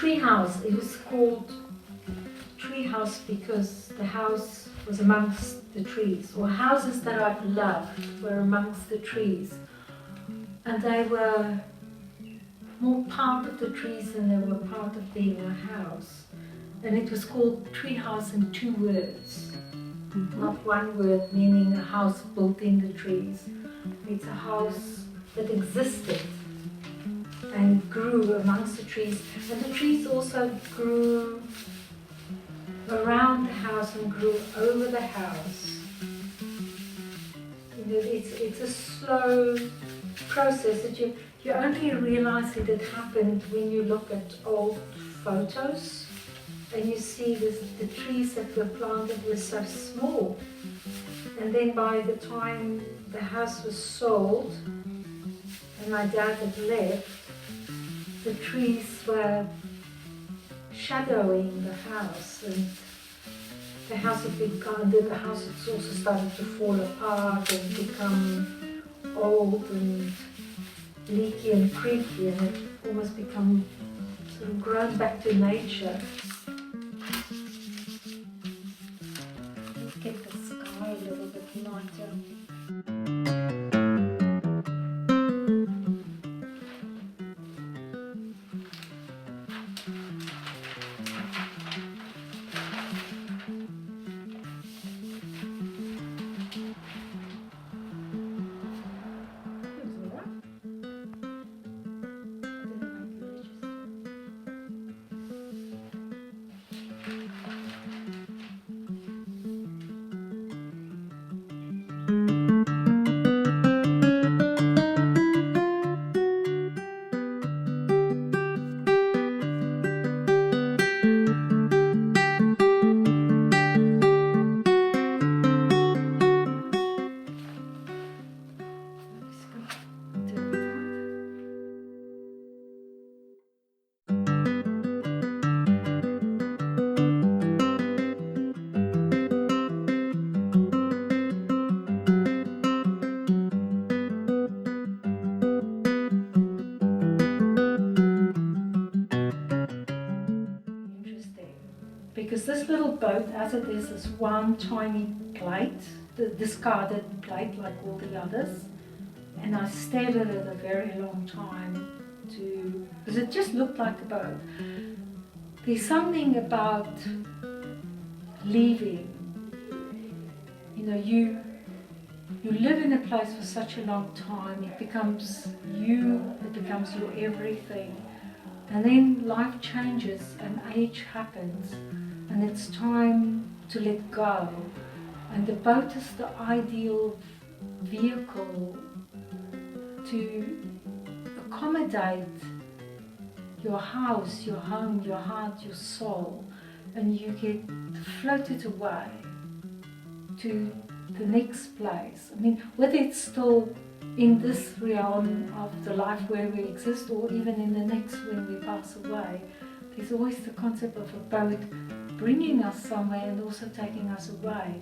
tree house. It was called tree house because the house was amongst the trees, or houses that I've loved were amongst the trees, and they were more part of the trees than they were part of being a house. And it was called tree house in 2 words, not 1 word, meaning a house built in the trees. It's a house that existed and grew amongst the trees, and the trees also grew around the house and grew over the house. You know, it's a slow process that you only realize that it happened when you look at old photos and you see the trees that were planted were so small, and then by the time the house was sold and my dad had left, the trees were shadowing the house, and the house had become, the house had also started to fall apart and become old and leaky and creaky, and it almost become sort of grown back to nature. Let's get the sky a little bit lighter. Because this little boat, as it is one tiny plate, the discarded plate like all the others, and I stared at it a very long time because it just looked like a boat. There's something about leaving. You know, you live in a place for such a long time, it becomes you, it becomes your everything, and then life changes and age happens. And it's time to let go. And the boat is the ideal vehicle to accommodate your house, your home, your heart, your soul. And you get floated away to the next place. I mean, whether it's still in this realm of the life where we exist, or even in the next when we pass away, there's always the concept of a boat bringing us somewhere and also taking us away.